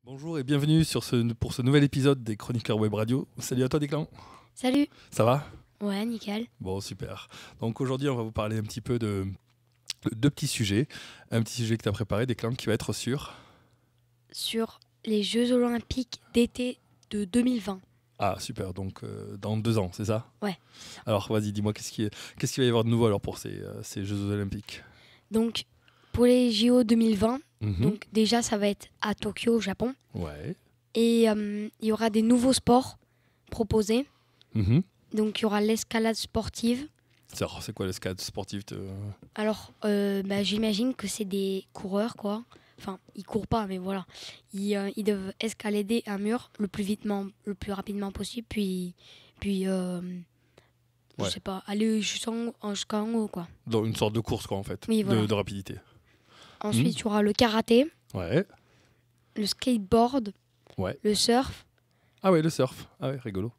Bonjour et bienvenue pour ce nouvel épisode des Chroniqueurs Web Radio. Salut à toi Declan, Salut. ça va? Ouais, nickel. Bon, super. Donc aujourd'hui, on va vous parler un petit peu de deux petits sujets. Un petit sujet que tu as préparé, Declan, qui va être sur... Sur les Jeux Olympiques d'été de 2020. Ah, super, donc dans 2 ans, c'est ça? Ouais. Alors vas-y, dis-moi, qu'est-ce qu'il va y avoir de nouveau alors pour ces Jeux Olympiques? Donc, pour les JO 2020, Mhm. donc déjà, ça va être à Tokyo, au Japon. Ouais. Et il y aura des nouveaux sports proposés. Mhm. Donc, il y aura l'escalade sportive. Alors, c'est quoi l'escalade sportive Alors, j'imagine que c'est des coureurs, quoi. Enfin, ils courent pas, mais voilà. Ils doivent escalader un mur le plus rapidement possible, puis je Ouais. sais pas, aller jusqu'en haut, quoi. Dans une sorte de course, quoi, en fait, Oui, voilà. de rapidité. Ensuite, il y aura le karaté, Ouais. le skateboard, Ouais. le surf Ah ouais, le surf. Ah ouais, rigolo.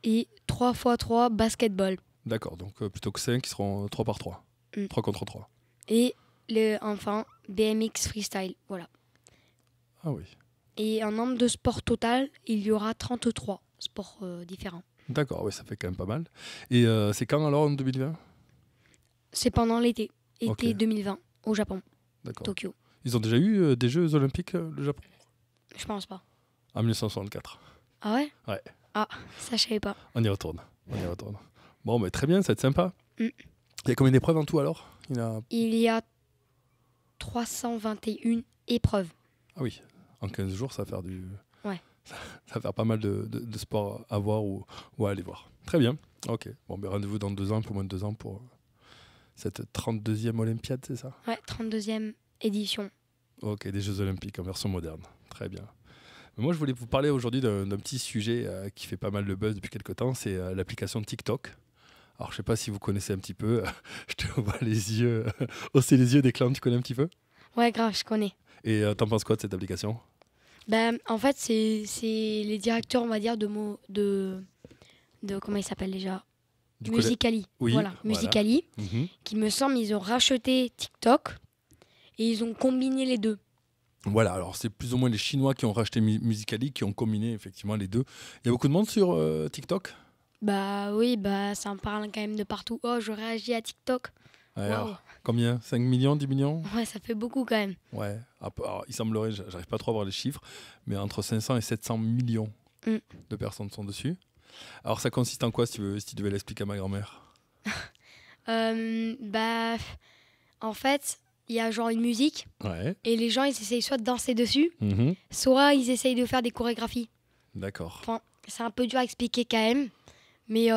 et 3x3 basketball. D'accord, donc plutôt que 5, ils seront 3 par 3. Mm. 3 contre 3. Et enfin, BMX freestyle. Voilà. Ah oui. Et en nombre de sports total, il y aura 33 sports différents. D'accord, ouais, ça fait quand même pas mal. Et c'est quand alors en 2020? C'est pendant l'été. Été Ok. 2020, au Japon, D'accord. Tokyo. Ils ont déjà eu des Jeux Olympiques, le Japon? Je pense pas. En 1964. Ah ouais? Ouais. Ah, ça je savais pas. On y retourne. On y retourne. Bon, mais très bien, ça va être sympa. Mm. Il y a combien d'épreuves en tout alors? Il y a 321 épreuves. Ah oui, en 15 jours, ça va faire du... Ouais. Ça va faire pas mal de sports à voir ou à aller voir. Très bien. Ok. Bon, ben rendez-vous dans 2 ans, un peu moins de 2 ans pour cette 32e Olympiade, c'est ça? Ouais, 32e édition. Ok, des Jeux Olympiques en version moderne. Très bien. Mais moi, je voulais vous parler aujourd'hui d'un petit sujet qui fait pas mal de buzz depuis quelques temps, c'est l'application TikTok. Alors, je sais pas si vous connaissez un petit peu. Je te vois les yeux, hausser les yeux des clowns, tu connais un petit peu? Ouais, grave, je connais. Et t'en penses quoi de cette application? En fait, c'est les directeurs, on va dire, de comment il s'appelle déjà? Du collège. Musical.ly. Oui, Voilà, voilà. Musical.ly, Mhm. qui me semble, ils ont racheté TikTok et ils ont combiné les deux. Voilà, alors c'est plus ou moins les Chinois qui ont racheté Musical.ly, qui ont combiné effectivement les deux. Il y a beaucoup de monde sur TikTok? Bah oui, ça me parle quand même de partout. Oh, je réagis à TikTok. Ouais, Waouh. alors, combien? 5 millions, 10 millions? Ouais, ça fait beaucoup quand même. Ouais, alors, il semblerait, j'arrive pas trop à voir les chiffres, mais entre 500 et 700 millions Mm. de personnes sont dessus. Alors ça consiste en quoi, si tu devais l'expliquer à ma grand-mère? Euh, bah, En fait, il y a genre une musique Ouais. et les gens, ils essayent soit de danser dessus, Mhm. soit ils essayent de faire des chorégraphies. D'accord. Enfin, c'est un peu dur à expliquer quand même, mais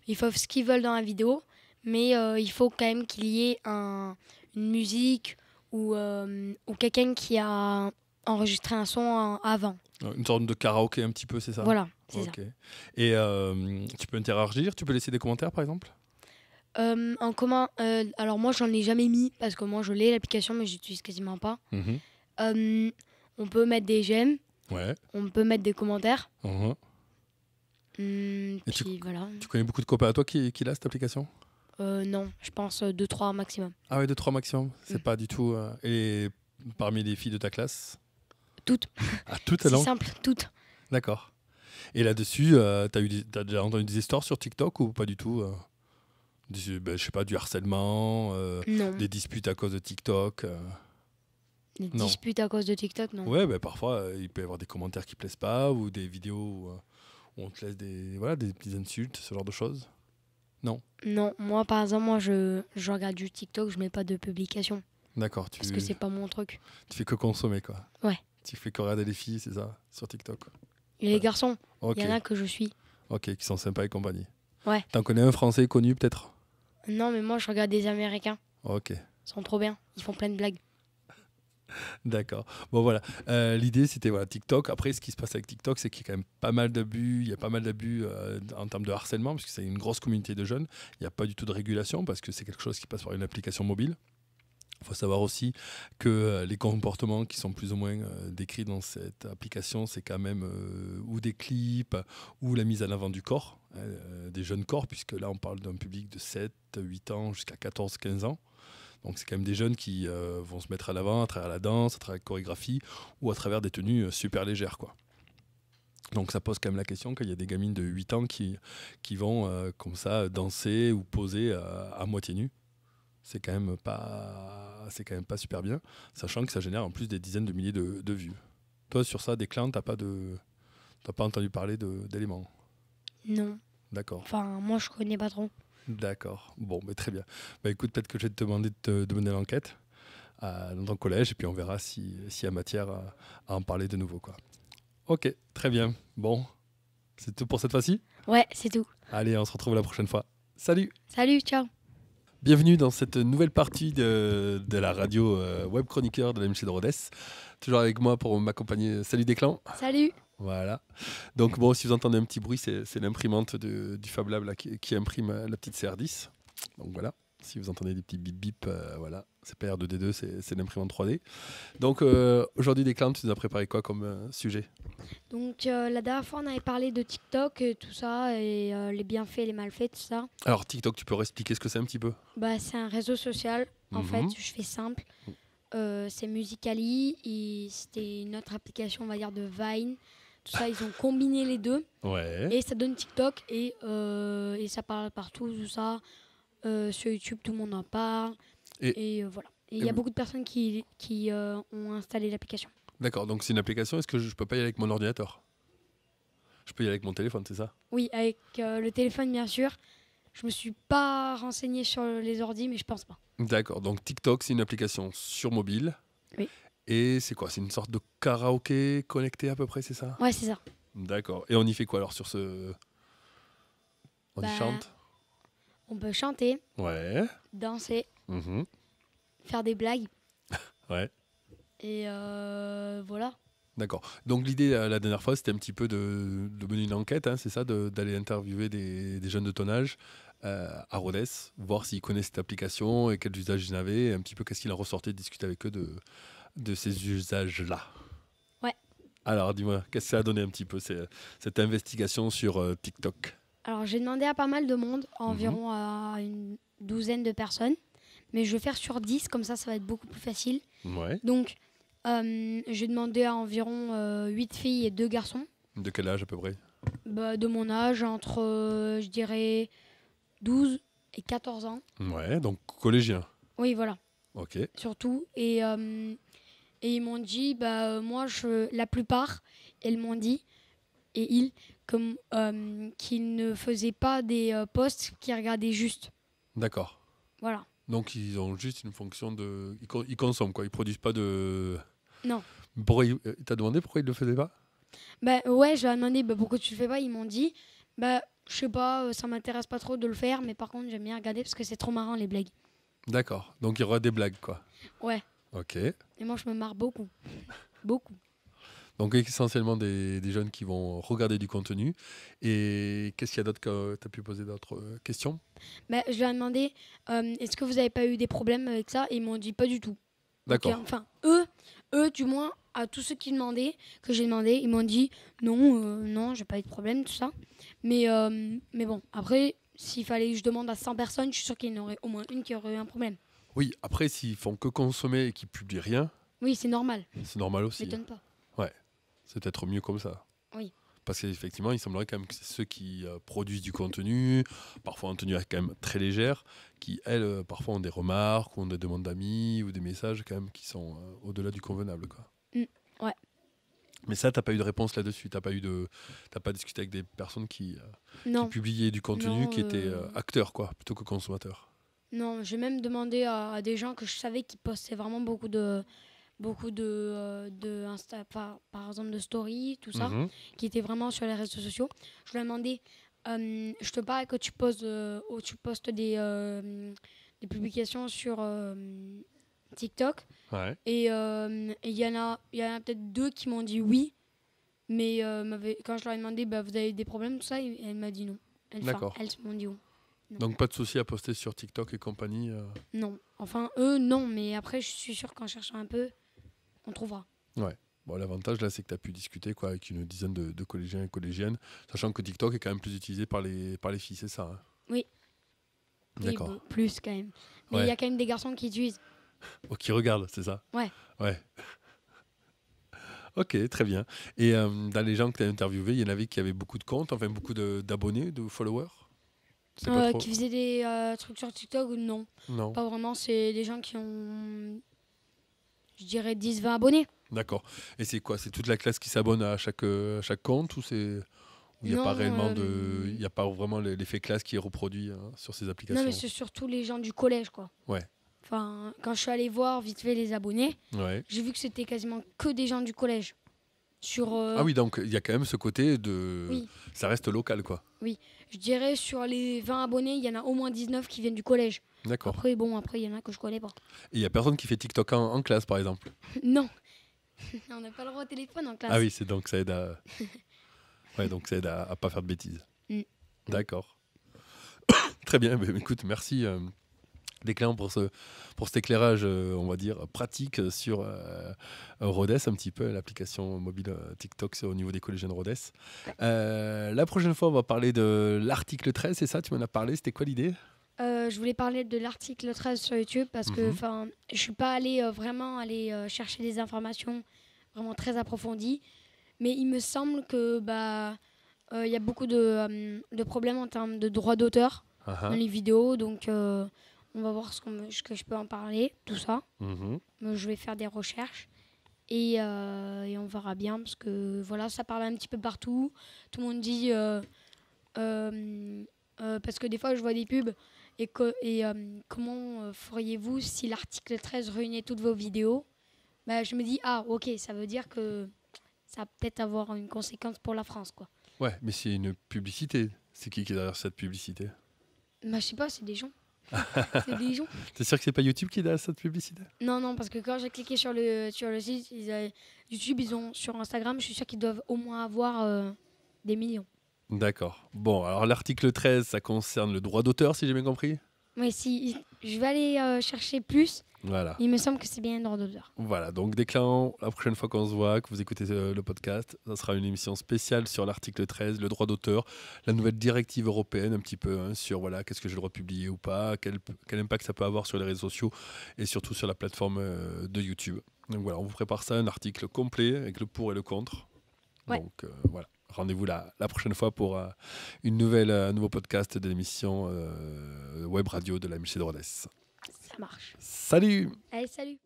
ils font ce qu'ils veulent dans la vidéo, mais il faut quand même qu'il y ait une musique ou quelqu'un qui a enregistré un son avant. Une sorte de karaoké un petit peu, c'est ça? Voilà, c'est Ok. Et tu peux interagir, tu peux laisser des commentaires par exemple? ça. En commun, alors moi j'en ai jamais mis parce que moi je l'ai l'application mais j'utilise quasiment pas. Mhm. On peut mettre des j'aime, Ouais. on peut mettre des commentaires. Mhm. Et Puis voilà. tu connais beaucoup de copains à toi qui l'a cette application? Non, je pense 2-3 maximum. Ah ouais, 2-3 maximum. C'est Mm. pas du tout. Et parmi les filles de ta classe? Toutes. Ah, toutes C'est alors? simple, toutes. D'accord. Et là-dessus, t'as déjà entendu des histoires sur TikTok ou pas du tout? Je sais pas, du harcèlement, Non. des disputes à cause de TikTok. Des non. disputes à cause de TikTok, non. Ouais, parfois, il peut y avoir des commentaires qui plaisent pas ou des vidéos où on te laisse des petites insultes, ce genre de choses. Non. Non, moi par exemple, je regarde du TikTok, je mets pas de publication D'accord, parce que c'est pas mon truc. tu fais que consommer, quoi. Ouais. Tu fais que regarder les filles, c'est ça, sur TikTok. Et les garçons, Ok, il y en a que je suis. ok, qui sont sympas et compagnie. Ouais. T'en connais un français connu, peut-être? Non, mais moi je regarde des Américains. Ok. Ils sont trop bien. Ils font plein de blagues. D'accord. Bon, voilà. L'idée, c'était voilà, TikTok. Après, ce qui se passe avec TikTok, c'est qu'il y a quand même pas mal d'abus. Il y a pas mal d'abus en termes de harcèlement, parce que c'est une grosse communauté de jeunes. Il n'y a pas du tout de régulation, parce que c'est quelque chose qui passe par une application mobile. Il faut savoir aussi que les comportements qui sont plus ou moins décrits dans cette application, c'est quand même ou des clips, ou la mise en avant du corps, des jeunes corps, puisque là, on parle d'un public de 7, 8 ans jusqu'à 14, 15 ans. Donc c'est quand même des jeunes qui vont se mettre à l'avant à travers la danse, à travers la chorégraphie ou à travers des tenues super légères, quoi. Donc ça pose quand même la question qu'il y a des gamines de 8 ans qui vont comme ça danser ou poser à moitié nues. C'est quand même pas super bien, sachant que ça génère en plus des dizaines de milliers de vues. Toi sur ça, Déclin, t'as pas entendu parler d'éléments? Non. D'accord. Enfin, moi, je connais pas trop. D'accord. Bon, mais très bien. Bah écoute, peut-être que je vais te demander de mener l'enquête dans ton collège et puis on verra s'il y a matière à en parler de nouveau, quoi. Ok, très bien. Bon, c'est tout pour cette fois-ci. Ouais, c'est tout. Allez, on se retrouve la prochaine fois. Salut! Salut, ciao. Bienvenue dans cette nouvelle partie de la radio web chroniqueur de la MC de Rodez. Toujours avec moi pour m'accompagner. Salut Déclan. Salut. Voilà. Donc bon, si vous entendez un petit bruit, c'est l'imprimante du Fab Lab là, qui imprime la petite CR10. Donc voilà. Si vous entendez des petits bip bip, voilà, c'est pas R2D2, c'est l'imprimante 3D. Donc aujourd'hui, Déclan, tu nous as préparé quoi comme sujet? Donc, la dernière fois, on avait parlé de TikTok et tout ça, et les bienfaits et les malfaits, tout ça. Alors TikTok, tu peux expliquer ce que c'est un petit peu? Bah, c'est un réseau social. En fait, Mhm. je fais simple. C'est Musical.ly et c'était une autre application, on va dire, de Vine. Tout ça, ils ont combiné les deux Ouais. et ça donne TikTok et ça parle partout, tout ça. Sur YouTube, tout le monde en parle. Et voilà. Et il y a beaucoup de personnes qui ont installé l'application. D'accord, donc c'est une application. Est-ce que je peux pas y aller avec mon ordinateur? Je peux y aller avec mon téléphone, c'est ça? Oui, avec le téléphone, bien sûr. Je me suis pas renseignée sur les ordis, mais je pense pas. D'accord, donc TikTok, c'est une application sur mobile. Oui. Et c'est quoi? C'est une sorte de karaoké connecté à peu près, c'est ça? Ouais, c'est ça. D'accord. Et on y fait quoi alors sur ce... On y Bah, chante? On peut chanter, Ouais. danser, Mhm. faire des blagues. Ouais. Et voilà. D'accord. Donc l'idée la dernière fois, c'était un petit peu de mener une enquête, hein, c'est ça, d'aller interviewer des jeunes de ton âge à Rodez, voir s'ils connaissent cette application et quels usages ils en avaient, et un petit peu qu'est-ce qu'il en ressortait, de discuter avec eux de ces usages-là. Ouais. Alors dis-moi, qu'est-ce que ça a donné un petit peu cette investigation sur TikTok? Alors, j'ai demandé à pas mal de monde, environ à une douzaine de personnes. Mais je vais faire sur 10, comme ça va être beaucoup plus facile. Ouais. Donc, j'ai demandé à environ 8 filles et 2 garçons. De quel âge à peu près? Bah, de mon âge, entre, je dirais, 12 et 14 ans. Ouais, donc collégien. Oui, voilà, Ok. surtout. Et ils m'ont dit, bah, la plupart, elles m'ont dit, et ils, comme, qu'ils ne faisaient pas des posts, qu'ils regardaient juste. D'accord. Voilà. Donc ils ont juste une fonction de... Ils consomment quoi, ils produisent pas de... Non. Pourquoi t'as demandé pourquoi ils le faisaient pas? Bah, ouais, je leur ai demandé bah, pourquoi tu le fais pas. Ils m'ont dit, bah, je sais pas, ça m'intéresse pas trop de le faire, mais par contre, j'aime bien regarder parce que c'est trop marrant les blagues. D'accord, donc il y aura des blagues quoi. Ouais. Ok. Et moi, je me marre beaucoup. Beaucoup. Donc essentiellement des jeunes qui vont regarder du contenu. Et qu'est-ce qu'il y a d'autre que tu as pu poser d'autres questions? Bah, je leur ai demandé, est-ce que vous avez pas eu des problèmes avec ça? Et ils m'ont dit pas du tout. D'accord. Donc, enfin, eux, du moins, à tous ceux qui demandaient, que j'ai demandé, ils m'ont dit non, non, j'ai pas eu de problème, tout ça. Mais bon, après, s'il fallait que je demande à 100 personnes, je suis sûre qu'il y en aurait au moins une qui aurait eu un problème. Oui, après s'ils font que consommer et qu'ils publient rien, Oui, c'est normal. c'est normal aussi. M'étonne pas. Ouais, c'est peut-être mieux comme ça. Oui. Parce qu'effectivement, il semblerait quand même que c'est ceux qui produisent du contenu, parfois en tenue quand même très légère, qui, elles, parfois ont des remarques, ou ont des demandes d'amis, ou des messages quand même qui sont au-delà du convenable, quoi. Ouais. Mais ça, t'as pas eu de réponse là-dessus. T'as pas discuté avec des personnes qui Non. publiaient du contenu, Non, qui étaient acteurs, quoi, plutôt que consommateurs. Non, j'ai même demandé à des gens que je savais qui postaient vraiment beaucoup de Insta, par exemple de story, tout ça, Mhm. qui étaient vraiment sur les réseaux sociaux. Je leur ai demandé, je te parle que tu postes des publications sur TikTok. Ouais. Et il y en a peut-être 2 qui m'ont dit oui, mais quand je leur ai demandé, bah, vous avez des problèmes, tout ça, elle m'a dit non. D'accord. Elles m'ont dit oui. Non. Donc pas de souci à poster sur TikTok et compagnie. Non. Enfin, eux, non, mais après, je suis sûre qu'en cherchant un peu, on trouvera. Ouais. Bon, l'avantage là, c'est que tu as pu discuter quoi, avec une dizaine de collégiens et collégiennes, sachant que TikTok est quand même plus utilisé par les filles, c'est ça, hein? Oui. Oui, D'accord. plus quand même. Mais il y Ouais. a quand même des garçons qui utilisent. Oh, qui regarde, c'est ça? Ouais. Ouais. Ok, très bien. Et dans les gens que tu as interviewés, il y en avait qui avaient beaucoup de comptes, enfin beaucoup d'abonnés, de followers? C'est pas trop? Qui faisaient des trucs sur TikTok ou non? Non. Pas vraiment, c'est des gens qui ont, je dirais, 10-20 abonnés. D'accord. Et c'est quoi? C'est toute la classe qui s'abonne à chaque compte ou c'est où il n'y a pas Non, réellement il y a pas vraiment l'effet classe qui est reproduit sur ces non, mais applications? c'est surtout les gens du collège, quoi. Ouais. Enfin, quand je suis allée voir vite fait les abonnés, Ouais. j'ai vu que c'était quasiment que des gens du collège. Sur, Ah oui, donc il y a quand même ce côté de... oui, Ça reste local, quoi. je dirais sur les 20 abonnés, il y en a au moins 19 qui viennent du collège. D'accord. Après, il y en a que je connais pas. Et il n'y a personne qui fait TikTok en classe, par exemple? Non, on n'a pas le droit au téléphone en classe. Ah oui, c'est donc ça aide à... Ouais, donc ça aide à pas faire de bêtises. Mm. D'accord. Très bien. Ben, écoute, merci Déclin pour cet éclairage, on va dire, pratique sur Rhodes, un petit peu, l'application mobile TikTok au niveau des collégiens de Rhodes. La prochaine fois, on va parler de l'article 13, c'est ça? Tu m'en as parlé, c'était quoi l'idée? Je voulais parler de l'article 13 sur YouTube parce que Mhm. je suis pas allée vraiment chercher des informations vraiment très approfondies. Mais il me semble que y a beaucoup de problèmes en termes de droits d'auteur Ah dans ah. les vidéos. Donc on va voir ce que je peux en parler, tout ça. Mhm. Je vais faire des recherches et on verra bien parce que voilà, ça parle un petit peu partout. Tout le monde dit parce que des fois je vois des pubs et comment feriez-vous si l'article 13 réunit toutes vos vidéos? Je me dis ah ok, ça veut dire que ça va peut-être avoir une conséquence pour la France quoi. Ouais, mais c'est une publicité. C'est qui est derrière cette publicité? Je sais pas, c'est des gens. C'est des gens. T'es sûr que c'est pas YouTube qui est derrière cette publicité? Non, parce que quand j'ai cliqué sur le site, YouTube, ils ont sur Instagram, je suis sûr qu'ils doivent au moins avoir des millions. D'accord. Bon, alors l'article 13, ça concerne le droit d'auteur, si j'ai bien compris? Mais si je vais aller chercher plus, Voilà. il me semble que c'est bien un droit d'auteur. Voilà, donc Déclin, la prochaine fois qu'on se voit, que vous écoutez le podcast, ça sera une émission spéciale sur l'article 13, le droit d'auteur, la nouvelle directive européenne, un petit peu sur voilà, qu'est-ce que j'ai le droit de publier ou pas, quel impact ça peut avoir sur les réseaux sociaux et surtout sur la plateforme de YouTube. Donc voilà, on vous prépare ça, un article complet avec le pour et le contre. Ouais. Donc voilà, rendez-vous la prochaine fois pour un nouveau podcast de l'émission web radio de la MJC de Rodez. Ça marche. Salut! Allez, salut!